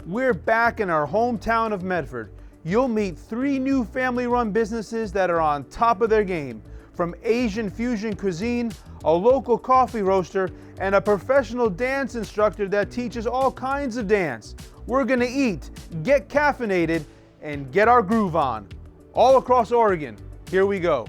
We're back in our hometown of Medford. You'll meet 3 new family-run businesses that are on top of their game. From Asian fusion cuisine, a local coffee roaster, and a professional dance instructor that teaches all kinds of dance. We're gonna eat, get caffeinated, and get our groove on. All across Oregon. Here we go.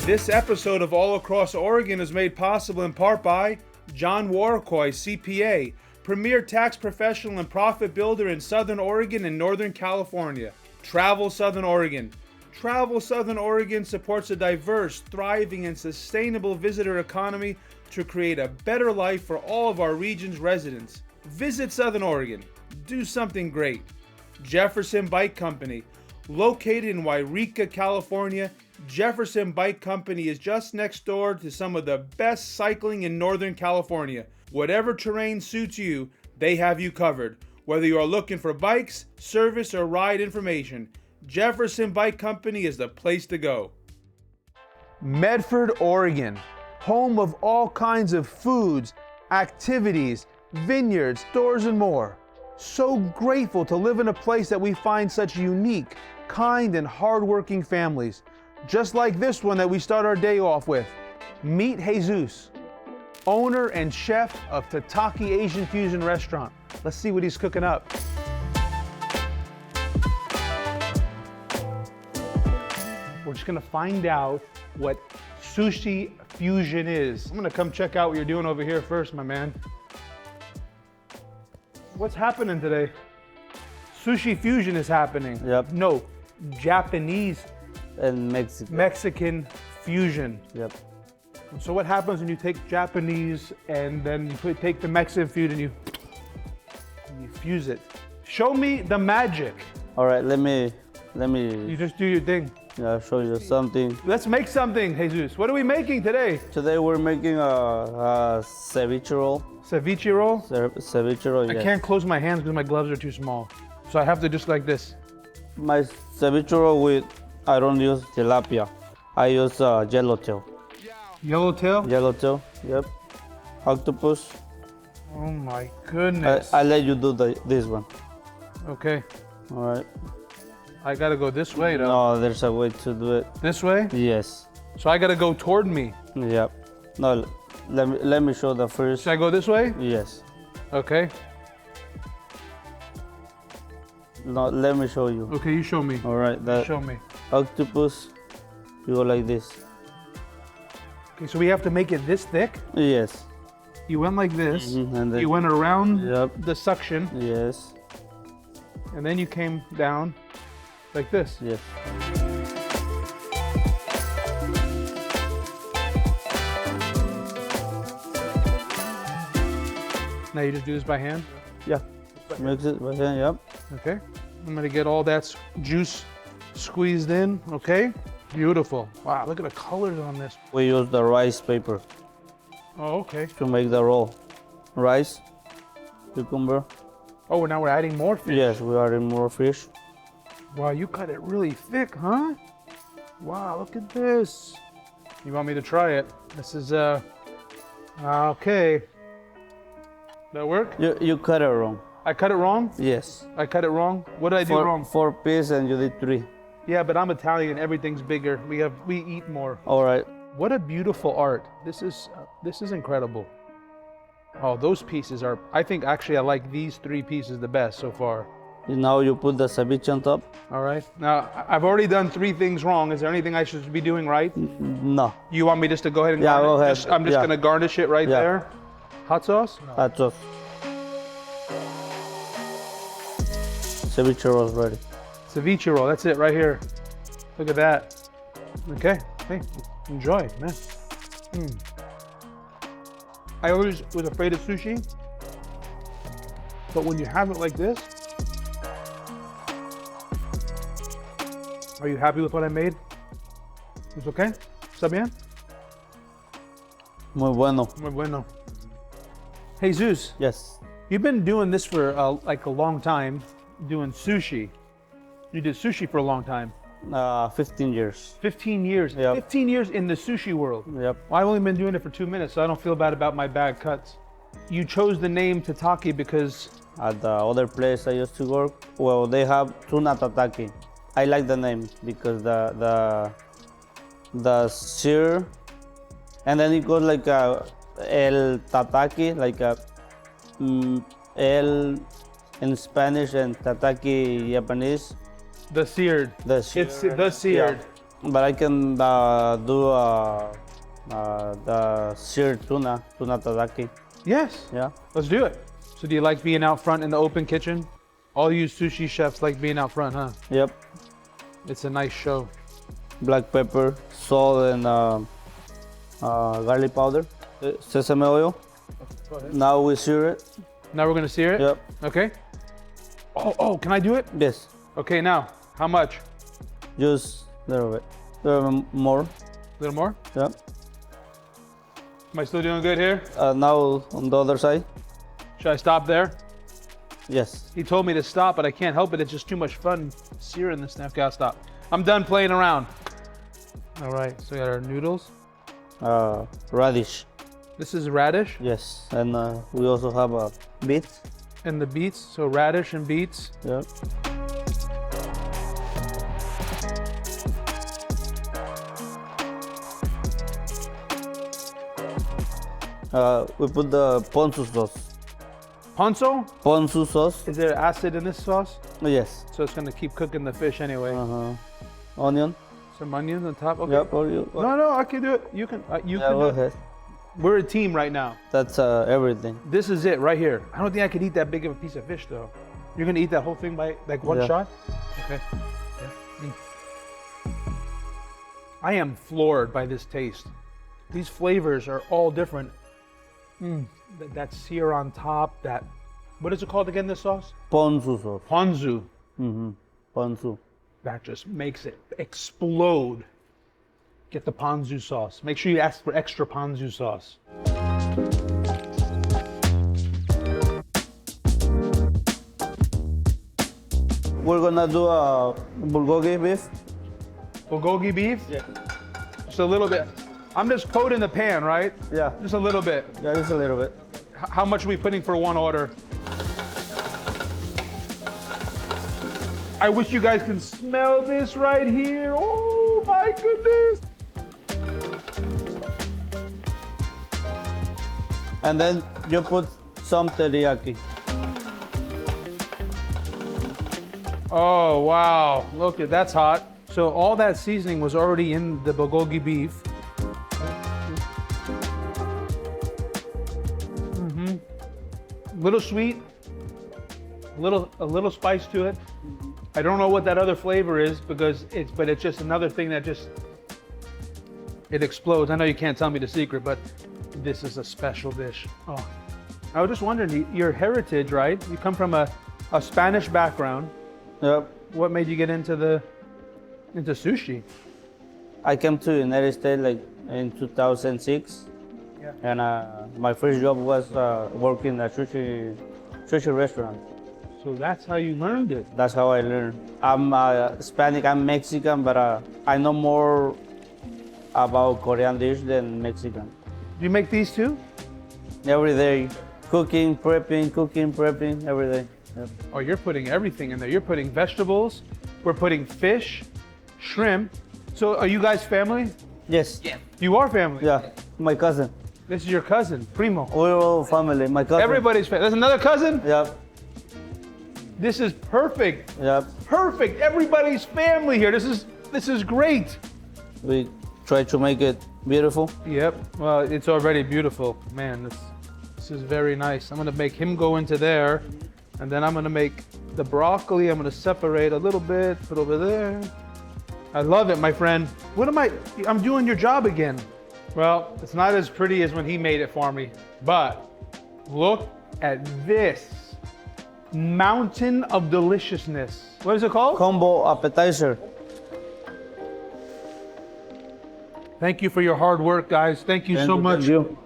This episode of All Across Oregon is made possible in part by John Warcoy, CPA, premier tax professional and profit builder in Southern Oregon and Northern California. Travel Southern Oregon. Travel Southern Oregon supports a diverse, thriving, and sustainable visitor economy to create a better life for all of our region's residents. Visit Southern Oregon. Do something great. Jefferson Bike Company. Located in Yreka, California, Jefferson Bike Company is just next door to some of the best cycling in Northern California. Whatever terrain suits you, they have you covered. Whether you are looking for bikes, service, or ride information, Jefferson Bike Company is the place to go. Medford, Oregon, home of all kinds of foods, activities, vineyards, stores, and more. So grateful to live in a place that we find such unique, kind, and hardworking families. Just like this one that we start our day off with. Meet Jesus, owner and chef of Tataki Asian Fusion Restaurant. Let's see what he's cooking up. We're just gonna find out what sushi fusion is. I'm gonna come check out what you're doing over here first, my man. What's happening today? Sushi fusion is happening. Yep. No, Japanese And Mexico. Mexican fusion. Yep. So what happens when you take Japanese and then you take the Mexican food and you fuse it? Show me the magic. All right, let me. You just do your thing. Yeah, show you something. Let's make something, Jesus. What are we making today? Today we're making a ceviche roll. Ceviche roll? Ceviche roll. I Yes. can't close my hands because my gloves are too small. So I have to just like this. My ceviche roll I don't use tilapia. I use yellowtail. Yellowtail? Yellowtail. Yep. Octopus. Oh my goodness. I let you do this one. Okay. All right. I gotta go this way though. No, there's a way to do it. This way? Yes. So I gotta go toward me. Yep. No, let me show the first. Should I go this way? Yes. Okay. No, let me show you. Okay, you show me. All right. That Show me. octopus, you go like this. Okay, so we have to make it this thick? Yes. You went like this. And then, You went around Yep. the suction, Yes. and then you came down like this. Yes. Now you just do this by hand? Yeah. Mix it by hand. Yep. Okay. I'm gonna get all that juice squeezed in, okay? Beautiful. Wow, look at the colors on this. We use the rice paper Oh, okay. to make the roll. Rice, cucumber. Oh, now we're adding more fish. Yes, we are in more fish. Wow, you cut it really thick, huh? Wow, look at this. You want me to try it? This is, okay. That work? You cut it wrong. I cut it wrong? Yes. I cut it wrong? What did I do wrong? 4 pieces and you did 3. Yeah, but I'm Italian. Everything's bigger. We eat more. All right. What a beautiful art. This is incredible. Oh, those pieces are. I think actually I like these 3 pieces the best so far. Now you put the ceviche on top. All right. Now I've already done 3 things wrong. Is there anything I should be doing right? No. You want me just to go ahead and Yeah, garnish? go ahead. I'm just Yeah. gonna garnish it right Yeah. there. Hot sauce? No. That's all. Ceviche roll is ready. Ceviche roll. That's it right here. Look at that. Okay. Hey, enjoy, man. I always was afraid of sushi, but when you have it like this, are you happy with what I made? It's okay? ¿Está bien? Muy bueno. Muy bueno. Jesus, Yes. you've been doing this for like a long time, doing sushi. You did sushi for a long time. 15 years. 15 years. Yep. 15 years in the sushi world. Yep. Well, I've only been doing it for 2 minutes, so I don't feel bad about my bad cuts. You chose the name tataki because At the other place I used to work, well, they have tuna tataki. I like the name because the sear, and then it goes like a el tataki, like a el in Spanish and tataki Japanese. the seared. The sear. It's the seared. Yeah. But I can do the seared tuna tataki. Yes. Yeah. Let's do it. So do you like being out front in the open kitchen? All you sushi chefs like being out front, huh? Yep. It's a nice show. Black pepper, salt, and garlic powder, sesame oil. Go ahead. Now we sear it. Now we're gonna sear it? Yep. Okay. Oh, can I do it? Yes. Okay, now, how much? Just a little bit. A little more. A little more? Yep. Am I still doing good here? Now on the other side. Should I stop there? Yes. He told me to stop, but I can't help it. It's just too much fun searing this stuff. Okay, I'll stop. I'm done playing around. All right, so we got our noodles. Radish. This is radish Yes. And we also have beets. and the beets. So radish and beets. Yep. We put the ponzu sauce. Ponzo? Ponzu sauce. Is there acid in this sauce? Yes. So it's gonna keep cooking the fish anyway. Onion. Some onions on top. Okay. Yep. Or you. No, I can do it. You can. You Yeah, can. go Do it. ahead. We're a team right now. That's everything. This is it right here. I don't think I could eat that big of a piece of fish though. You're gonna eat that whole thing by like one Yeah. shot? Okay. Yeah. I am floored by this taste. These flavors are all different. That sear on top, that, what is it called again, this sauce? Ponzu sauce. Ponzu. Ponzu. That just makes it explode. Get the ponzu sauce. Make sure you ask for extra ponzu sauce. We're gonna do a bulgogi beef. Bulgogi beef? Yeah. Just a little bit. I'm just coating the pan, right? Yeah. Just a little bit. Yeah, just a little bit. How much are we putting for one order? I wish you guys can smell this right here. Oh my goodness. And then you put some teriyaki. Oh wow, look at that's hot. So all that seasoning was already in the bulgogi beef. Little sweet, a little spice to it. I don't know what that other flavor is because it's just another thing that just, it explodes. I know you can't tell me the secret, but this is a special dish. Oh, I was just wondering, your heritage, right? You come from a Spanish background. Yep. What made you get into sushi? I came to the United States like in 2006. Yeah. And my first job was working at sushi restaurant. So that's how you learned it. That's how I learned. I'm Hispanic, I'm Mexican, but I know more about Korean dish than Mexican. Do you make these too? Every day, cooking, prepping, every day. Yep. Oh, you're putting everything in there. You're putting vegetables. We're putting fish, shrimp. So are you guys family? Yes. Yeah. You are family? Yeah, my cousin. This is your cousin, Primo. We're all family. My cousin. Everybody's family. There's another cousin? Yep. This is perfect. Yep. Perfect. Everybody's family here. This is great. We try to make it beautiful. Yep. Well, it's already beautiful. Man, this is very nice. I'm gonna make him go into there, and then I'm gonna make the broccoli. I'm gonna separate a little bit, put over there. I love it, my friend. I'm doing your job again. Well, it's not as pretty as when he made it for me, but look at this mountain of deliciousness. What is it called? Combo appetizer. Thank you for your hard work, guys. Thank you so much. Thank you.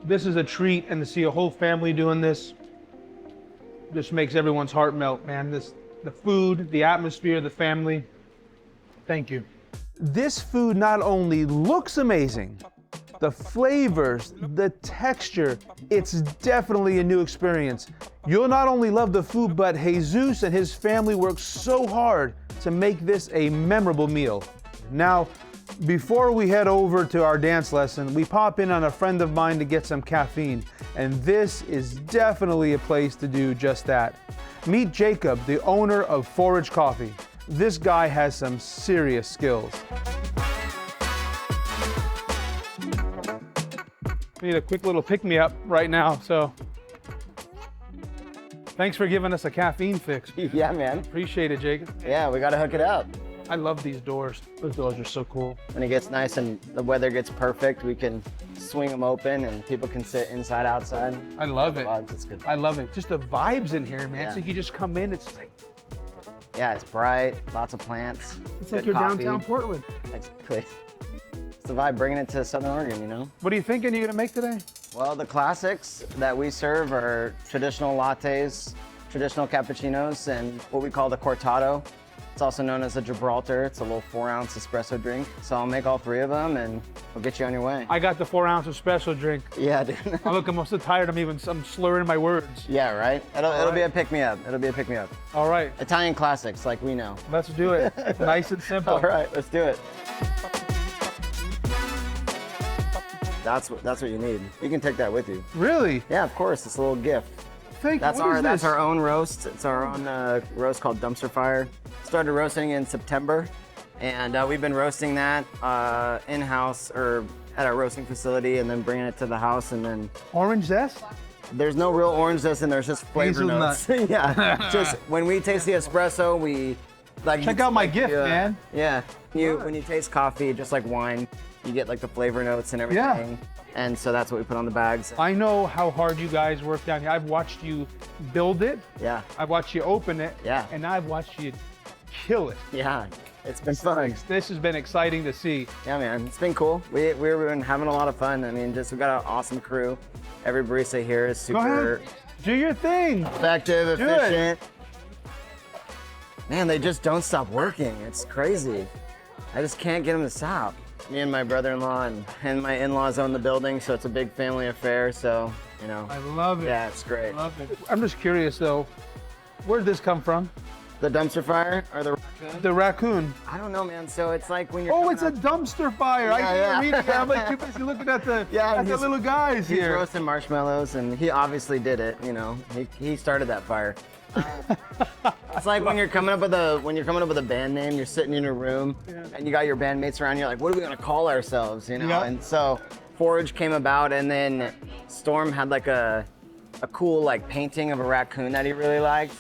This is a treat, and to see a whole family doing this just makes everyone's heart melt, man. This the food, the atmosphere, the family. Thank you. This food not only looks amazing, the flavors, the texture, it's definitely a new experience. You'll not only love the food, but Jesus and his family worked so hard to make this a memorable meal. Now, before we head over to our dance lesson, we pop in on a friend of mine to get some caffeine, and this is definitely a place to do just that. Meet Jacob, the owner of Forage Coffee. This guy has some serious skills. We need a quick little pick-me-up right now, so thanks for giving us a caffeine fix. Yeah, man. Appreciate it, Jacob. Yeah, we gotta hook it up. I love these doors. Those doors are so cool. When it gets nice and the weather gets perfect, we can swing them open and people can sit inside, outside. I love it. It's good. I love it. Just the vibes in here, man. Yeah. So you just come in, it's like, Yeah, it's bright, lots of plants. it's like good you're coffee. downtown Portland. Exactly. It's the vibe, bringing it to Southern Oregon, you know? What are you thinking you're gonna make today? Well, the classics that we serve are traditional lattes, traditional cappuccinos, and what we call the cortado. It's also known as a Gibraltar. It's a little 4-ounce espresso drink. So I'll make all 3 of them and we'll get you on your way. I got the 4-ounce espresso drink. Yeah, dude. I'm so tired. I'm slurring my words. Yeah, right? It'll right. be a pick-me-up. It'll be a pick-me-up. All right, Italian classics, like we know. let's do it. Nice and simple. All right, let's do it. That's what you need. You can take that with you. Really? Yeah, of course. It's a little gift. Thank That's you. What is that's this? our own roast. It's our own roast called Dumpster Fire. Started roasting in September, and we've been roasting that in-house or at our roasting facility, and then bringing it to the house, and then Orange zest? there's no real orange zest, and there's just flavor Hazelnut. notes. Yeah, just when we taste the espresso, we like Check out my gift, man. Yeah, when you taste coffee, just like wine, you get like the flavor notes and everything. Yeah. And so that's what we put on the bags. I know how hard you guys work down here. I've watched you build it. Yeah, I've watched you open it. Yeah. And I've watched you kill it. yeah, it's been fun. This has been exciting to see. Yeah, man, it's been cool. We've been having a lot of fun. I mean, we got an awesome crew. Every barista here is Go super ahead. Do your thing. effective, Do it. efficient. Man, they just don't stop working. It's crazy. I just can't get them to stop. Me and my brother-in-law and my in-laws own the building, so it's a big family affair. So, you know, I love it. yeah, it's great. I love it. I'm just curious though, where did this come from? The dumpster fire or the raccoon? The raccoon. I don't know, man. So it's like when you're Oh, coming it's a up- dumpster fire. I Yeah, can't yeah. read it. I'm like too busy looking at the, Yeah, at the he's- little guys He's here. roasting marshmallows, and he obviously did it. You know, he started that fire. It's like when you're coming up with a band name, you're sitting in a room, and you got your bandmates around. You're like, what are we gonna call ourselves? You know. Yeah. And so Forage came about, and then Storm had like a cool like painting of a raccoon that he really liked,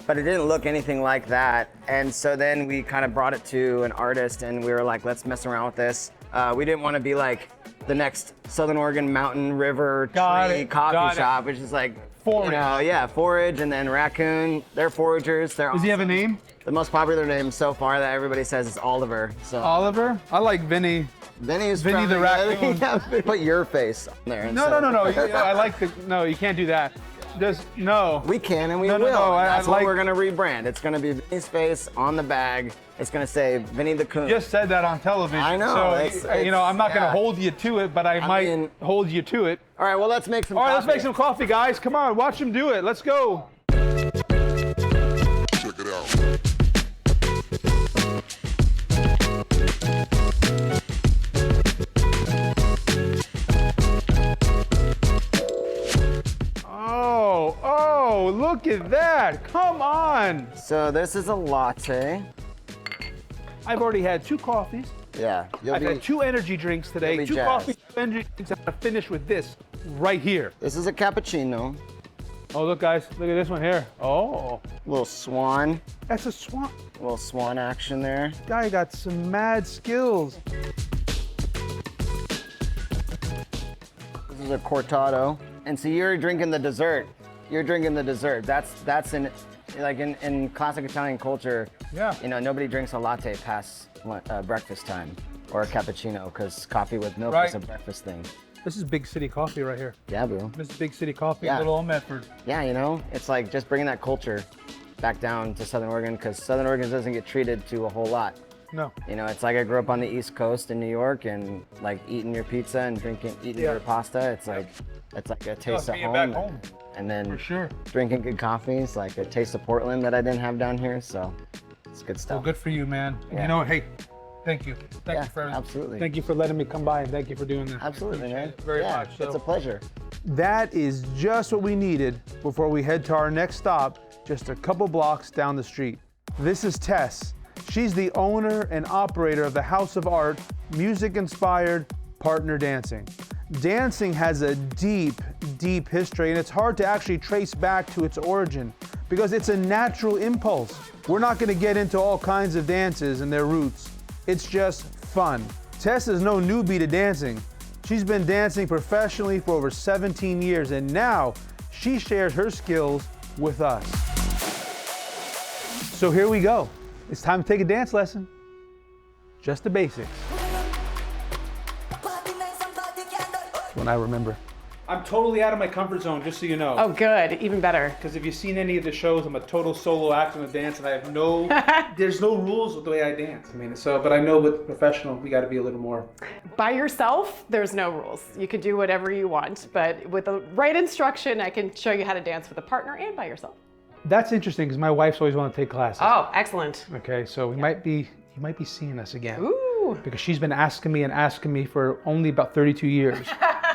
but it didn't look anything like that. And so then we kind of brought it to an artist, and we were like, let's mess around with this. We didn't want to be like the next Southern Oregon mountain river Got tree it, coffee got it. shop, which is like Forage. You know, yeah, Forage, and then Raccoon. They're foragers. They're Does he have a name? the most popular name so far that everybody says is Oliver. So Oliver? I like Vinny. Vinny's Vinny the probably Raccoon. good. Yeah, put your face on there. No. I like the, no, you can't do that. Just, no. We can and we No, will. no, I That's like- what we're gonna rebrand. It's gonna be Vinny's face on the bag. It's gonna say Vinny the Coon. Just said that on television. I know, So, it's- you know, I'm not going to yeah. hold you to it, but I might mean- hold you to it. All right, well, let's make some All right, coffee. let's make some coffee, guys. Come on, watch him do it. Let's go. Check it out. Oh, look at that. Come on. So this is a latte. I've already had 2 coffees. Yeah, you'll I've be. had 2 energy drinks today. you'll be 2 jazzed. coffees, 2 energy drinks. I'm going to finish with this right here. This is a cappuccino. Oh, look, guys. Look at this one here. Oh, Little swan. that's a swan. Little swan action there. Guy got some mad skills. This is a cortado. And so you're drinking the dessert. You're drinking the dessert. That's in classic Italian culture. Yeah. You know, nobody drinks a latte past breakfast time or a cappuccino because coffee with milk Right. is a breakfast thing. This is big city coffee right here. Yeah, bro. This is big city coffee, Yeah. little old Medford. Yeah, you know, it's like just bringing that culture. back down to Southern Oregon because Southern Oregon doesn't get treated to a whole lot. No. You know, it's like I grew up on the East Coast in New York and like eating your pizza and eating your pasta. It's like a taste of being home. back home. And then For sure. drinking good coffee is like a taste of Portland that I didn't have down here. So it's good stuff. Well, good for you, man. And Yeah. you know, hey, thank you. Thank Yeah, you for absolutely. Thank you for letting me come by and thank you for doing that. Absolutely, man. Very Yeah, much. So. it's a pleasure. That is just what we needed before we head to our next stop, just a couple blocks down the street. This is Tess. She's the owner and operator of the House of Art, music-inspired partner dancing. Dancing has a deep, deep history, and it's hard to actually trace back to its origin because it's a natural impulse. We're not gonna get into all kinds of dances and their roots. It's just fun. Tess is no newbie to dancing. She's been dancing professionally for over 17 years, and now she shares her skills with us. So here we go. It's time to take a dance lesson. Just the basics. When I remember. I'm totally out of my comfort zone, just so you know. Oh, good. Even better. Because if you've seen any of the shows, I'm a total solo act on the dance, and I have no, there's no rules with the way I dance. I mean, so, but I know with professional, we got to be a little more. By yourself, there's no rules. You can do whatever you want, but with the right instruction, I can show you how to dance with a partner and by yourself. That's interesting because my wife's always wanted to take classes. Oh, excellent. Okay, so you might be seeing us again. Ooh. Because she's been asking me for only about 32 years.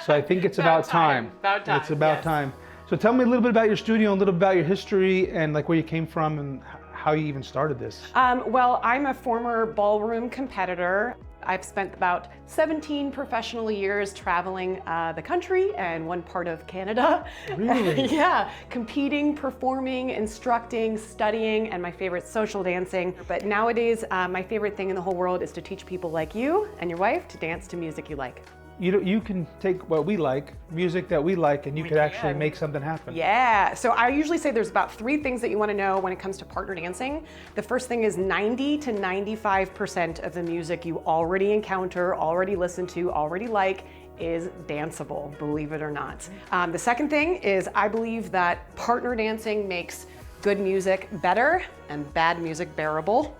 So I think it's about time. About time, It's about yes. time. So tell me a little bit about your studio, a little bit about your history and like where you came from and how you even started this. Well, I'm a former ballroom competitor. I've spent about 17 professional years traveling the country and one part of Canada. Really? Yeah, competing, performing, instructing, studying, and my favorite, social dancing. But nowadays, my favorite thing in the whole world is to teach people like you and your wife to dance to music you like. You can take what we like, music that we like, and you could actually can. make something happen. Yeah, so I usually say there's about 3 things that you want to know when it comes to partner dancing. The first thing is 90 to 95% of the music you already encounter, already listen to, already like is danceable, believe it or not. The second thing is I believe that partner dancing makes good music better and bad music bearable.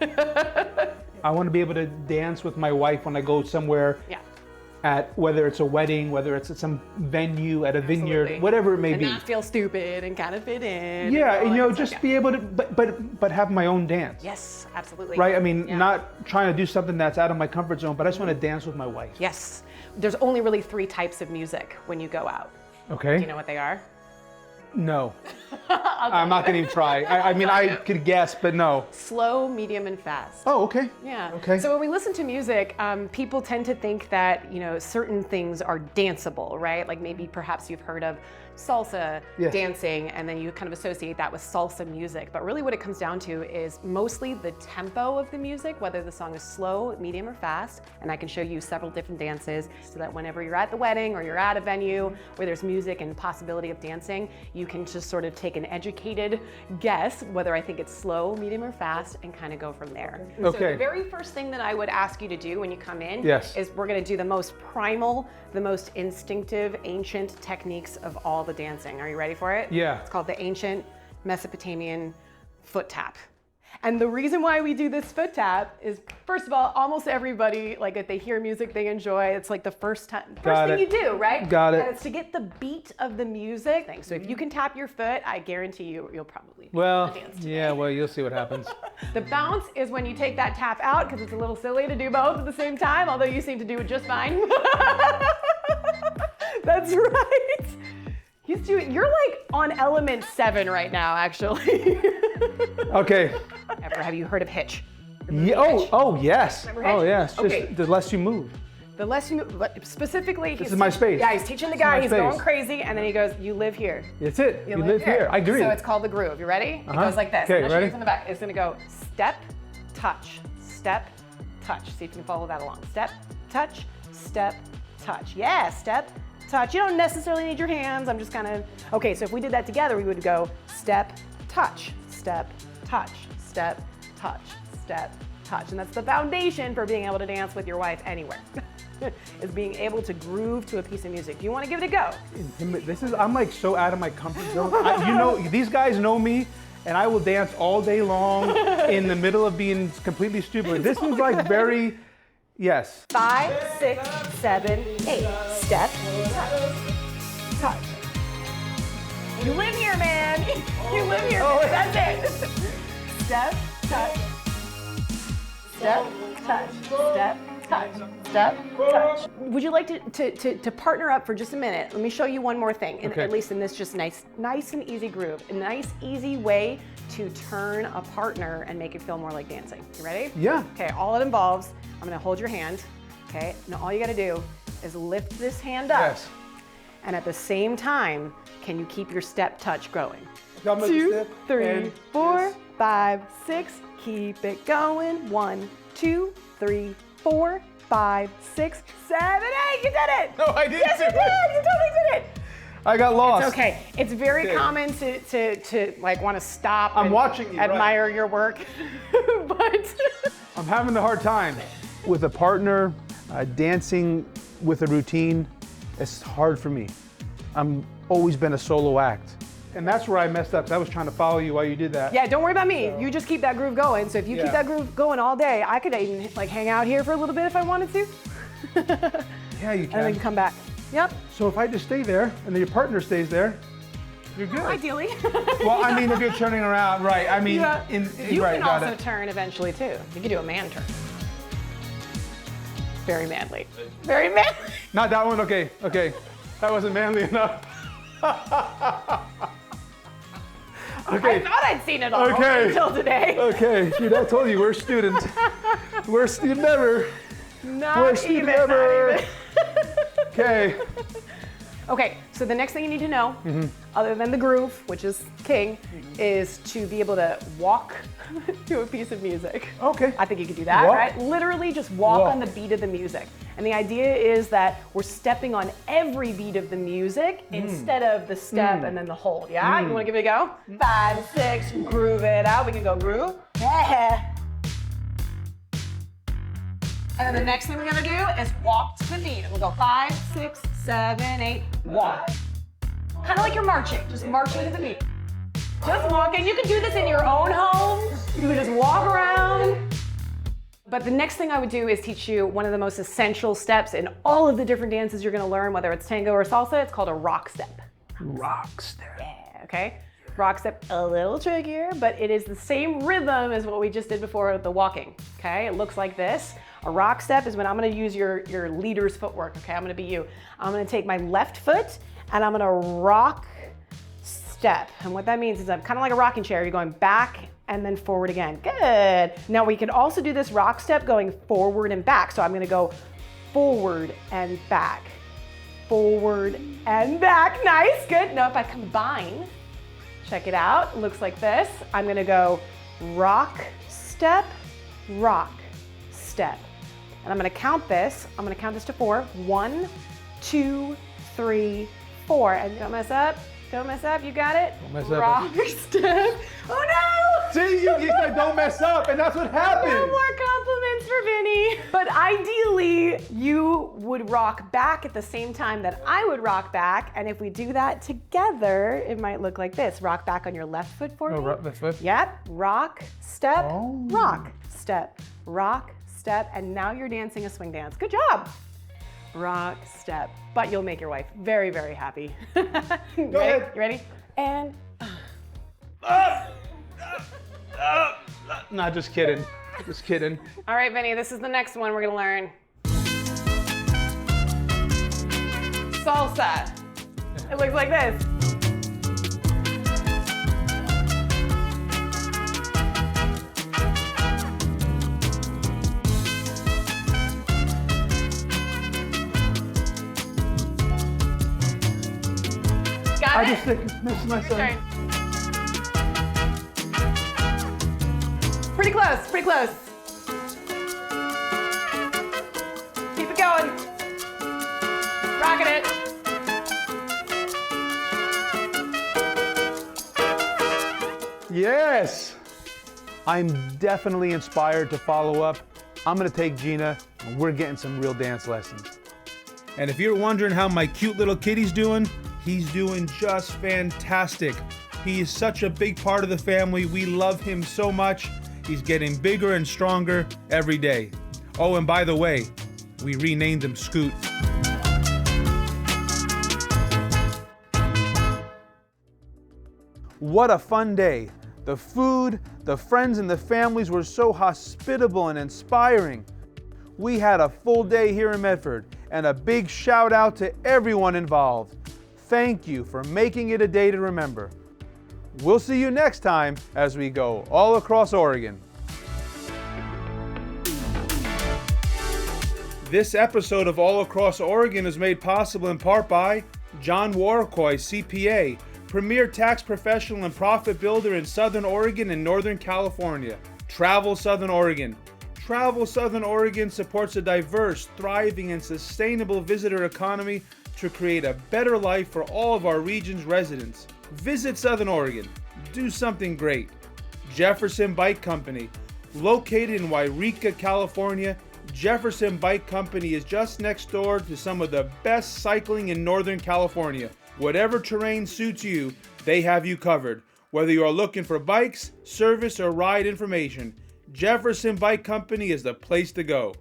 I want to be able to dance with my wife when I go somewhere. Yeah. At whether it's a wedding, whether it's at some venue, at a vineyard, Absolutely. whatever it may And be. not feel stupid and kind of fit in. Yeah, and all that just stuff, be able to, but have my own dance. Yes, absolutely. Right? I mean, Yeah. not trying to do something that's out of my comfort zone, but I just want to dance with my wife. Yes. There's only really 3 types of music when you go out. Okay? Do you know what they are? No. I'm not going to even try. I mean, I could guess, but no. Slow, medium, and fast. Oh, okay. Yeah. Okay. So when we listen to music, people tend to think that, certain things are danceable, right? Like maybe perhaps you've heard of salsa Yes. dancing, and then you kind of associate that with salsa music. But really what it comes down to is mostly the tempo of the music, whether the song is slow, medium, or fast. And I can show you several different dances so that whenever you're at the wedding or you're at a venue where there's music and possibility of dancing, you can just sort of take an educated guess whether I think it's slow, medium, or fast and kind of go from there. So Okay. the very first thing that I would ask you to do when you come in Yes. is we're going to do the most primal, the most instinctive, ancient techniques of all the dancing. Are you ready for it? Yeah. It's called the ancient Mesopotamian foot tap. And the reason why we do this foot tap is, first of all, almost everybody, like if they hear music they enjoy, it's like the first thing you do, right? Got it. And it's to get the beat of the music. So if you can tap your foot, I guarantee you'll probably Well, dance today. yeah, well, you'll see what happens. The bounce is when you take that tap out, because it's a little silly to do both at the same time, although you seem to do it just fine. That's right. You're like on element 7 right now, actually. Okay. Have you heard of hitch? Yeah, oh, yes. Remember Oh, hitch? yes. Okay. Just the less you move. The less you move, specifically, This is my space. Yeah, he's teaching the This is guy, my he's space. going crazy, and then he goes, you live here. It's it. You live here. I agree. So it's called the groove. You ready? It goes like this. Okay, I'm gonna show ready? you from the back. It's gonna go step, touch, step, touch. See if you can follow that along. Step, touch, step, touch. Yeah, step, touch. You don't necessarily need your hands. I'm just kind of, okay, so if we did that together, we would go step, touch, step, touch, step, touch, step, touch. And that's the foundation for being able to dance with your wife anywhere. Is being able to groove to a piece of music. Do you want to give it a go? I'm like so out of my comfort zone. These guys know me, and I will dance all day long in the middle of being completely stupid. This is like very, yes. 5, 6, 7, 8. Step, touch, touch. You live here, man. You live here. Oh, That's it. Step, touch. Step, touch. Step, touch. Step, touch. Would you like to partner up for just a minute? Let me show you one more thing, Okay. at least in this just nice and easy groove. A nice, easy way to turn a partner and make it feel more like dancing. You ready? Yeah. Okay, all it involves, I'm gonna hold your hand, okay? Now all you gotta do is lift this hand up. Yes. And at the same time, can you keep your step touch going? Come with the 2, step 3, and 4, yes. 5, 6. Keep it going. 1, 2, 3, 4, 5, 6, 7, 8. You did it! No, I didn't. Yes, you did! You totally did it! I got lost. It's okay. It's very Okay. common to like want to stop I'm and watching you, right. admire your work. But I'm having a hard time. With a partner, dancing with a routine, it's hard for me. I'm always been a solo act. And that's where I messed up, because I was trying to follow you while you did that. yeah, don't worry about me. You just keep that groove going. So if you Yeah. keep that groove going all day, I could even like hang out here for a little bit if I wanted to. Yeah, you And then can. come back. Yep. So if I just stay there, and then your partner stays there, you're good. Ideally. Well, I mean, if you're turning around, right, I mean, Yeah. You right, can got also it. turn eventually too. You can do a man turn. Very manly. Very manly. Not that one, okay. That wasn't manly enough. I Okay, thought I'd seen it all Okay. until today. okay, dude, I told you, we're students. Worst student ever. Not Worst even, student ever. not even. Okay. Okay, so the next thing you need to know, other than the groove, which is king, is to be able to walk to a piece of music. Okay. I think you could do that, Walk. right? Literally just walk Walk. on the beat of the music. And the idea is that we're stepping on every beat of the music instead of the step and then the hold, yeah? You wanna give it a go? 5, 6, groove it out. We can go groove. Yeah. And then the next thing we're gonna do is walk to the beat. We'll go 5, 6, 7, 8, walk. Kind of like you're marching, just marching to the beat. Just walking. You can do this in your own home. You can just walk around. But the next thing I would do is teach you one of the most essential steps in all of the different dances you're gonna learn, whether it's tango or salsa. It's called a rock step. Rock step. Yeah, okay? Rock step, a little trickier, but it is the same rhythm as what we just did before with the walking, okay? It looks like this. A rock step is when I'm gonna use your leader's footwork, okay? I'm gonna be you. I'm gonna take my left foot and I'm gonna rock step. And what that means is I'm kind of like a rocking chair. You're going back and then forward again. Good. Now we can also do this rock step going forward and back. So I'm gonna go forward and back. Forward and back. Nice, good. Now if I combine, check it out. It looks like this. I'm gonna go rock, step, step. And I'm gonna count this. I'm gonna count this to 4. 1, 2, 3, 4. And don't mess up. Don't mess up. You got it? Don't mess up. Rock, step. Oh no! See, you said don't mess up, and that's what happened. No more compliments for Vinny. But ideally, you would rock back at the same time that I would rock back. And if we do that together, it might look like this. Rock back on your left foot for me. Left foot. Yep. Rock, step, Oh. rock, step, rock, step. And now you're dancing a swing dance. Good job. Rock, step. But you'll make your wife very, very happy. Go ahead. You ready? And Nah, just kidding. Just kidding. all right, Vinny, this is the next one we're gonna learn. Salsa. It looks like this. Got I it? just missed my son. Turn. Pretty close, pretty close. Keep it going. Rocking it. Yes! I'm definitely inspired to follow up. I'm gonna take Gina, and we're getting some real dance lessons. And if you're wondering how my cute little kitty's doing, he's doing just fantastic. He is such a big part of the family. We love him so much. He's getting bigger and stronger every day. Oh, and by the way, we renamed him Scoot. What a fun day. The food, the friends, and the families were so hospitable and inspiring. We had a full day here in Medford, and a big shout out to everyone involved. Thank you for making it a day to remember. We'll see you next time as we go all across Oregon. This episode of All Across Oregon is made possible in part by John Warcoy, CPA, premier tax professional and profit builder in Southern Oregon and Northern California. Travel Southern Oregon. Travel Southern Oregon supports a diverse, thriving, and sustainable visitor economy to create a better life for all of our region's residents. Visit Southern Oregon. Do something great. Jefferson Bike Company. Located in Wairika, California, Jefferson Bike Company is just next door to some of the best cycling in Northern California. Whatever terrain suits you, they have you covered. Whether you are looking for bikes, service, or ride information, Jefferson Bike Company is the place to go.